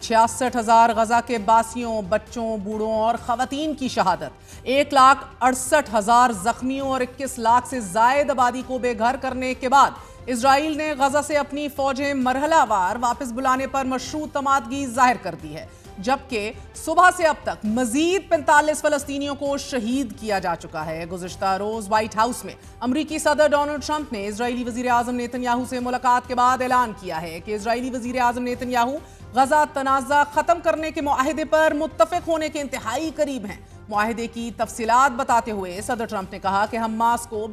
66,000 غزہ کے باسیوں، بچوں، بوڑھوں اور خواتین کی شہادت، 1,68,000 زخمیوں اور 21 لاکھ سے زائد آبادی کو بے گھر کرنے کے بعد اسرائیل نے غزہ سے اپنی فوجیں مرحلہ وار واپس بلانے پر مشروط تمادگی ظاہر کر دی ہے، جبکہ صبح سے اب تک مزید 45 فلسطینیوں کو شہید کیا جا چکا ہے۔ گزشتہ روز وائٹ ہاؤس میں امریکی صدر ڈونلڈ ٹرمپ نے اسرائیلی وزیر اعظم نیتن یاہو سے ملاقات کے بعد اعلان کیا ہے کہ اسرائیلی وزیر اعظم نیتن یاہو غزہ تنازع ختم کرنے کے معاہدے پر متفق ہونے کے انتہائی قریب ہیں۔ معاہدے کی تفصیلات بتاتے ہوئے صدر ٹرمپ نے کہا کہ حماس کو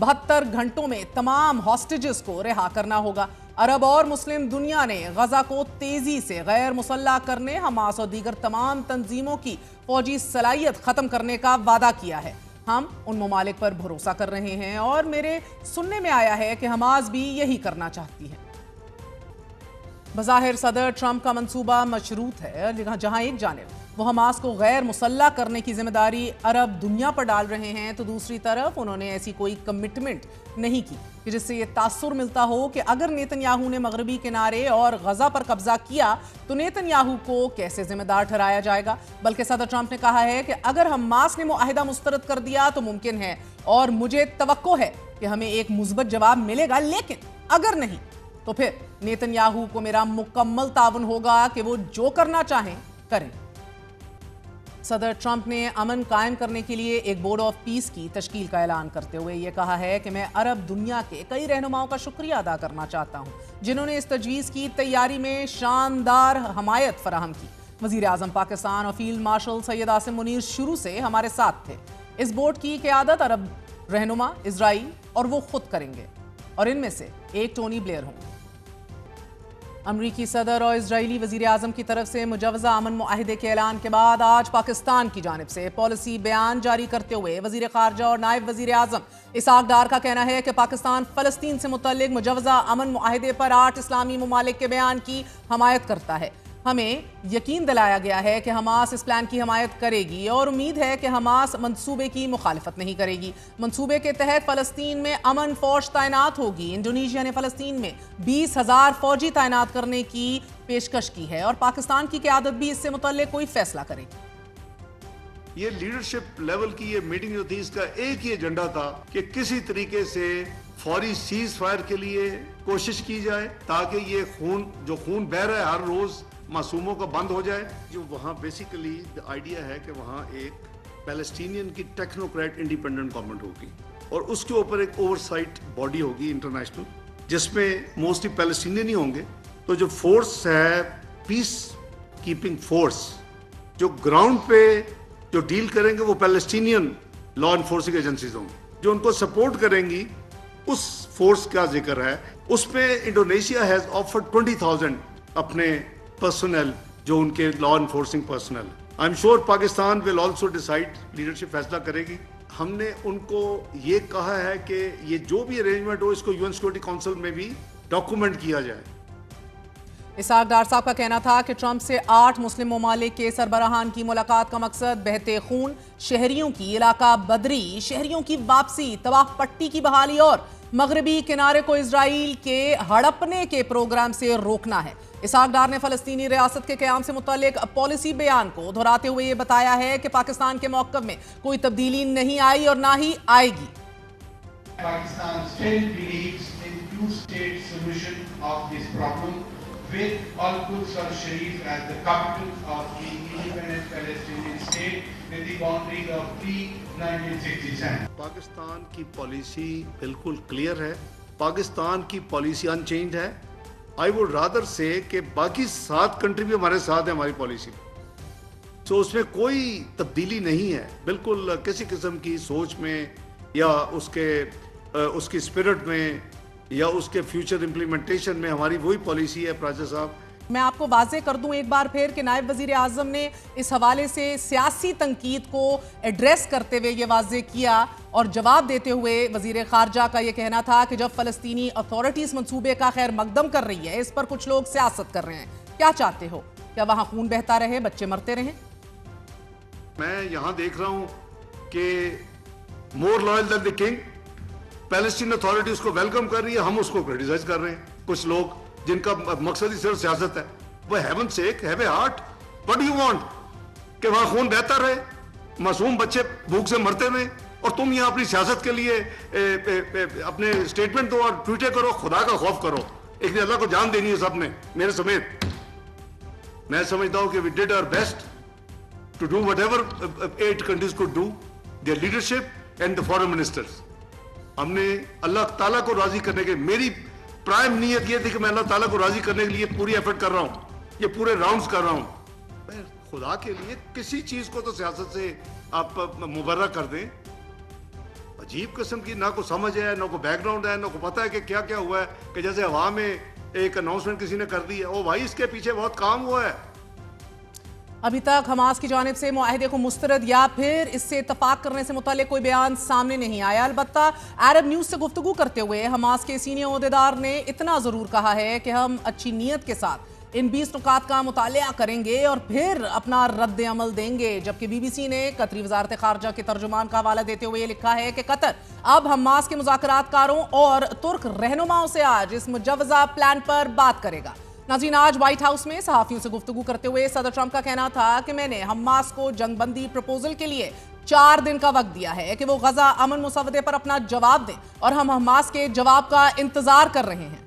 72 گھنٹوں میں تمام ہاسٹیجز کو رہا کرنا ہوگا۔ عرب اور مسلم دنیا نے غزہ کو تیزی سے غیر مسلح کرنے، حماس اور دیگر تمام تنظیموں کی فوجی صلاحیت ختم کرنے کا وعدہ کیا ہے۔ ہم ان ممالک پر بھروسہ کر رہے ہیں اور میرے سننے میں آیا ہے کہ حماس بھی یہی کرنا چاہتی ہے۔ بظاہر صدر ٹرمپ کا منصوبہ مشروط ہے، جہاں ایک جانب وہ حماس کو غیر مسلح کرنے کی ذمہ داری عرب دنیا پر ڈال رہے ہیں، تو دوسری طرف انہوں نے ایسی کوئی کمٹمنٹ نہیں کی کہ جس سے یہ تاثر ملتا ہو کہ اگر نیتن یاہو نے مغربی کنارے اور غزہ پر قبضہ کیا تو نیتن یاہو کو کیسے ذمہ دار ٹھہرایا جائے گا۔ بلکہ صدر ٹرمپ نے کہا ہے کہ اگر حماس نے معاہدہ مسترد کر دیا تو ممکن ہے اور مجھے توقع ہے کہ ہمیں ایک مثبت جواب ملے گا، لیکن اگر نہیں تو پھر نیتن یاہو کو میرا مکمل تعاون ہوگا کہ وہ جو کرنا چاہیں کریں۔ صدر ٹرمپ نے امن قائم کرنے کے لیے ایک بورڈ آف پیس کی تشکیل کا اعلان کرتے ہوئے یہ کہا ہے کہ میں عرب دنیا کے کئی رہنماؤں کا شکریہ ادا کرنا چاہتا ہوں جنہوں نے اس تجویز کی تیاری میں شاندار حمایت فراہم کی۔ وزیر اعظم پاکستان اور فیلڈ مارشل سید عاصم منیر شروع سے ہمارے ساتھ تھے۔ اس بورڈ کی قیادت عرب رہنما اسرائیل اور وہ خود کریں گے، اور ان میں سے ایک ٹونی بلیئر ہوں۔ امریکی صدر اور اسرائیلی وزیر اعظم کی طرف سے مجوزہ امن معاہدے کے اعلان کے بعد آج پاکستان کی جانب سے پالیسی بیان جاری کرتے ہوئے وزیر خارجہ اور نائب وزیر اعظم اسحاق ڈار کا کہنا ہے کہ پاکستان فلسطین سے متعلق مجوزہ امن معاہدے پر 8 اسلامی ممالک کے بیان کی حمایت کرتا ہے۔ ہمیں یقین دلایا گیا ہے کہ حماس اس پلان کی حمایت کرے گی اور امید ہے کہ حماس منصوبے کی مخالفت نہیں کرے گی۔ منصوبے کے تحت فلسطین میں امن فوج تعینات ہوگی۔ انڈونیشیا نے فلسطین میں 20,000 فوجی تعینات کرنے کی پیشکش کی ہے اور پاکستان کی قیادت بھی اس سے متعلق کوئی فیصلہ کرے گی۔ یہ لیڈرشپ لیول کی یہ میٹنگ جو تھی، اس کا ایک ہی ایجنڈا تھا کہ کسی طریقے سے فوری سیز فائر کے لیے کوشش کی جائے تاکہ یہ خون بہہ رہا ہے ہر روز معصوموں کا بند ہو جائے۔ جو وہاں بیسیکلی آئیڈیا ہے کہ وہاں ایک پیلسٹینین کی ٹیکنوکریٹ انڈیپینڈنٹ گورنمنٹ ہوگی اور اس کے اوپر ایک اوور سائٹ باڈی ہوگی انٹرنیشنل، جس میں موسٹلی پیلسٹینین ہی ہوں گے۔ تو جو فورس ہے پیس کیپنگ فورس، جو گراؤنڈ پہ جو ڈیل کریں گے وہ پیلسٹینین لا انفورسنگ ایجنسیز ہوں گی، جو ان کو سپورٹ کریں گی۔ اس فورس کا ذکر ہے، اس پہ انڈونیشیا ہیز آفرڈ 20,000 اپنے پرسنل، جو ان کے law enforcing personal. I am sure Pakistan will also decide, leadership فیصلہ کرے گی۔ ہم نے ان کو یہ کہا ہے کہ یہ جو بھی ارینجمنٹ ہو اس کو UN سیکورٹی کونسل میں بھی ڈاکومنٹ کیا جائے۔ اسحاق ڈار صاحب کا کہنا تھا کہ ٹرمپ سے 8 مسلم ممالک کے سربراہان کی ملاقات کا مقصد بہتے خون، شہریوں کی علاقہ بدری، شہریوں کی واپسی، طواف پٹی کی بحالی اور مغربی کنارے کو اسرائیل کے ہڑپنے کے پروگرام سے روکنا ہے۔ اسحاق ڈار نے فلسطینی ریاست کے قیام سے متعلق پالیسی بیان کو دہراتے ہوئے یہ بتایا ہے کہ پاکستان کے موقف میں کوئی تبدیلی نہیں آئی اور نہ ہی آئے گی۔ Pakistan still believes in two-state solution of this problem with Al-Quds al-Sharif as the capital of the independent Palestinian state with the boundaries of pre-1967. Pakistan کی پالیسی بالکل کلیئر ہے، پاکستان کی پالیسی ان چینج ہے۔ آئی ووڈ رادر سے کہ باقی 7 country بھی ہمارے ساتھ ہیں ہماری پالیسی میں، سو اس میں کوئی تبدیلی نہیں ہے، بالکل کسی قسم کی سوچ میں یا اس کی اسپرٹ میں یا اس کے فیوچر امپلیمنٹیشن میں ہماری وہی پالیسی ہے۔ پراجا صاحب، میں آپ کو واضح کر دوں ایک بار پھر کہ نائب وزیر اعظم نے اس حوالے سے سیاسی تنقید کو ایڈریس کرتے ہوئے یہ واضح کیا اور جواب دیتے ہوئے وزیر خارجہ کا یہ کہنا تھا کہ جب فلسطینی اتھارٹیز منصوبے کا خیر مقدم کر رہی ہے، اس پر کچھ لوگ سیاست کر رہے ہیں۔ کیا چاہتے ہو؟ کیا وہاں خون بہتا رہے، بچے مرتے رہیں؟ میں یہاں دیکھ رہا ہوں کہ more loyal than the king, Palestine authority اس کو ویلکم کر رہی ہے، ہم اس کو کرٹیسائز کر رہے ہیں۔ کچھ لوگ جن کا مقصد ہی صرف سیاست ہے، وہ heaven sake have a heart. What do you want? کہ وہاں خون بہتا رہے, معصوم بچے بھوک سے مرتے رہے, اور تم یہاں اپنی سیاست کے لیے اپنے اسٹیٹمنٹ دو اور ٹویٹیں کرو. خدا کا خوف کرو. ایک دن اللہ کو جان دینی ہے سب نے, میرے سمیت. میں سمجھتا ہوں کہ we did our best to do whatever 8 countries could do, their leadership and the foreign ministers. ہم نے اللہ تعالیٰ کو راضی کرنے کے, میری پرائم نیت یہ تھی کہ میں اللہ تعالیٰ کو راضی کرنے کے لیے پوری ایفرٹ کر رہا ہوں, یہ پورے راؤنڈز کر رہا ہوں. میں خدا کے لیے کسی چیز کو تو سیاست سے آپ مبرہ کر دیں. عجیب قسم کی نہ کو سمجھ ہے, نہ کو بیک گراؤنڈ ہے, نہ کو پتہ ہے کہ کیا کیا ہوا ہے, کہ جیسے ہوا میں ایک اناؤنسمنٹ کسی نے کر دی ہے. او بھائی, اس کے پیچھے بہت کام ہوا ہے. ابھی تک حماس کی جانب سے معاہدے کو مسترد یا پھر اس سے اتفاق کرنے سے متعلق کوئی بیان سامنے نہیں آیا. البتہ عرب نیوز سے گفتگو کرتے ہوئے حماس کے سینئر عہدیدار نے اتنا ضرور کہا ہے کہ ہم اچھی نیت کے ساتھ ان 20 نکات کا مطالعہ کریں گے اور پھر اپنا رد عمل دیں گے. جبکہ بی بی سی نے قطری وزارت خارجہ کے ترجمان کا حوالہ دیتے ہوئے یہ لکھا ہے کہ قطر اب حماس کے مذاکرات کاروں اور ترک رہنماؤں سے آج اس مجوزہ پلان پر بات کرے گا. ناظرین, آج وائٹ ہاؤس میں صحافیوں سے گفتگو کرتے ہوئے صدر ٹرمپ کا کہنا تھا کہ میں نے حماس کو جنگ بندی پروپوزل کے لیے 4 دن کا وقت دیا ہے کہ وہ غزہ امن مسودے پر اپنا جواب دیں, اور ہم حماس کے جواب کا انتظار کر رہے ہیں.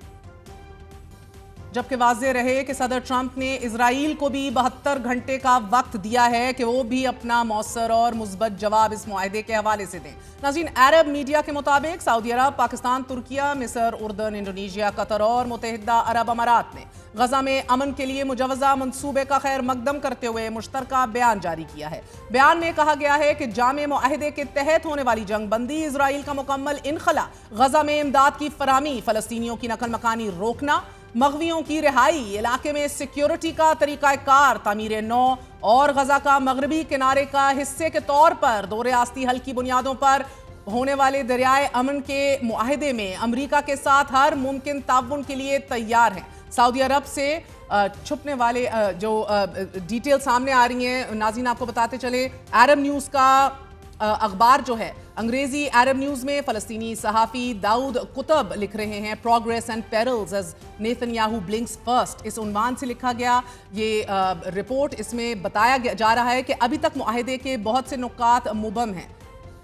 جبکہ واضح رہے کہ صدر ٹرمپ نے اسرائیل کو بھی 72 گھنٹے کا وقت دیا ہے کہ وہ بھی اپنا مؤثر اور مثبت جواب اس معاہدے کے حوالے سے دیں. ناظرین, عرب میڈیا کے مطابق سعودی عرب, پاکستان, ترکیہ, مصر, اردن, انڈونیشیا, قطر اور متحدہ عرب امارات نے غزہ میں امن کے لیے مجوزہ منصوبے کا خیر مقدم کرتے ہوئے مشترکہ بیان جاری کیا ہے. بیان میں کہا گیا ہے کہ جامع معاہدے کے تحت ہونے والی جنگ بندی, اسرائیل کا مکمل انخلا, غزہ میں امداد کی فراہمی, فلسطینیوں کی نقل مکانی روکنا, مغویوں کی رہائی, علاقے میں سیکیورٹی کا طریقہ کار, تعمیر نو, اور غزہ کا مغربی کنارے کا حصے کے طور پر 2 ریاستی حل کی بنیادوں پر ہونے والے دریائے امن کے معاہدے میں امریکہ کے ساتھ ہر ممکن تعاون کے لیے تیار ہیں. سعودی عرب سے چھپنے والے جو ڈیٹیل سامنے آ رہی ہیں, ناظرین آپ کو بتاتے چلے, عرب نیوز کا اخبار جو ہے, انگریزی عرب نیوز میں فلسطینی صحافی داؤد قطب لکھ رہے ہیں, progress and perils as Netanyahu blinks first. اس عنوان سے لکھا گیا یہ رپورٹ. اس میں بتایا جا رہا ہے کہ ابھی تک معاہدے کے بہت سے نکات مبہم ہیں,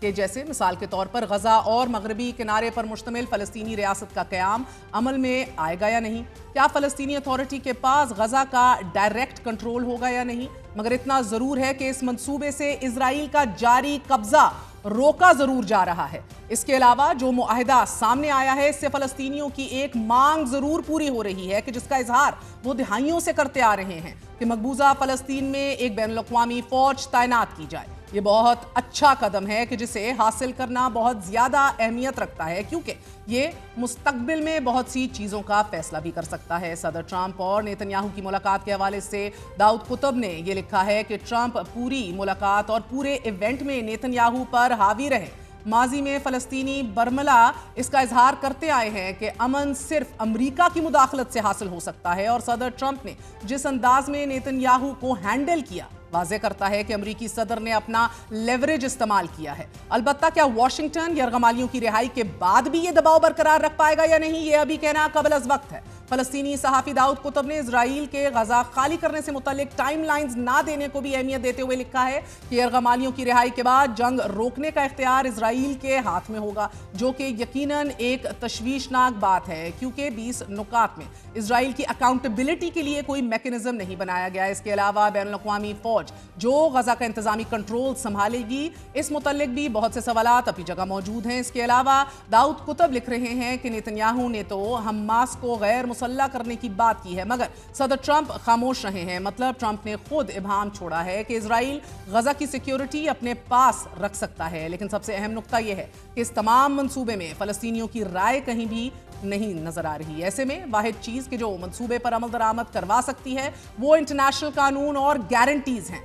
کہ جیسے مثال کے طور پر غزہ اور مغربی کنارے پر مشتمل فلسطینی ریاست کا قیام عمل میں آئے گا یا نہیں, کیا فلسطینی اتھارٹی کے پاس غزہ کا ڈائریکٹ کنٹرول ہوگا یا نہیں. مگر اتنا ضرور ہے کہ اس منصوبے سے اسرائیل کا جاری قبضہ روکا ضرور جا رہا ہے. اس کے علاوہ جو معاہدہ سامنے آیا ہے, اس سے فلسطینیوں کی ایک مانگ ضرور پوری ہو رہی ہے کہ جس کا اظہار وہ دہائیوں سے کرتے آ رہے ہیں, کہ مقبوضہ فلسطین میں ایک بین الاقوامی فوج تعینات کی جائے. یہ بہت اچھا قدم ہے کہ جسے حاصل کرنا بہت زیادہ اہمیت رکھتا ہے, کیونکہ یہ مستقبل میں بہت سی چیزوں کا فیصلہ بھی کر سکتا ہے. صدر ٹرمپ اور نیتن یاہو کی ملاقات کے حوالے سے داؤد قطب نے یہ لکھا ہے کہ ٹرمپ پوری ملاقات اور پورے ایونٹ میں نیتن یاہو پر حاوی رہے. ماضی میں فلسطینی برملا اس کا اظہار کرتے آئے ہیں کہ امن صرف امریکہ کی مداخلت سے حاصل ہو سکتا ہے, اور صدر ٹرمپ نے جس انداز میں نیتن یاہو کو ہینڈل کیا واضح کرتا ہے کہ امریکی صدر نے اپنا لیوریج استعمال کیا ہے. البتہ کیا واشنگٹن یرغمالیوں کی رہائی کے بعد بھی یہ دباؤ برقرار رکھ پائے گا یا نہیں, یہ ابھی کہنا قبل از وقت ہے. فلسطینی صحافی داؤد قطب نے اسرائیل کے غزہ خالی کرنے سے متعلق ٹائم لائنز نہ دینے کو بھی اہمیت دیتے ہوئے لکھا ہے کہ یرغمالیوں کی رہائی کے بعد جنگ روکنے کا اختیار اسرائیل کے ہاتھ میں ہوگا, جو کہ یقیناً ایک تشویشناک بات ہے, کیونکہ 20 نکات میں اسرائیل کی اکاؤنٹیبلٹی کے لیے کوئی میکنزم نہیں بنایا گیا. اس کے علاوہ بین الاقوامی فوج جو غزہ کا انتظامی کنٹرول سنبھالے گی, اس متعلق بھی بہت سے سوالات اپنی جگہ موجود ہیں. اس کے علاوہ داؤد قطب لکھ رہے ہیں کہ نیتن یاہو نے تو حماس کو غیر مسلح کرنے کی بات کی ہے, مگر صدر ٹرمپ خاموش رہے ہیں. مطلب ٹرمپ نے خود ابہام چھوڑا ہے کہ اسرائیل غزہ کی سیکیورٹی اپنے پاس رکھ سکتا ہے, لیکن سب سے اہم نقطہ یہ ہے کہ اس تمام منصوبے میں فلسطینیوں کی رائے کہیں بھی نہیں نظر آ رہی. ایسے میں واحد چیز کہ جو منصوبے پر عمل درآمد کروا سکتی ہے وہ انٹرنیشنل قانون اور گارنٹیز ہیں.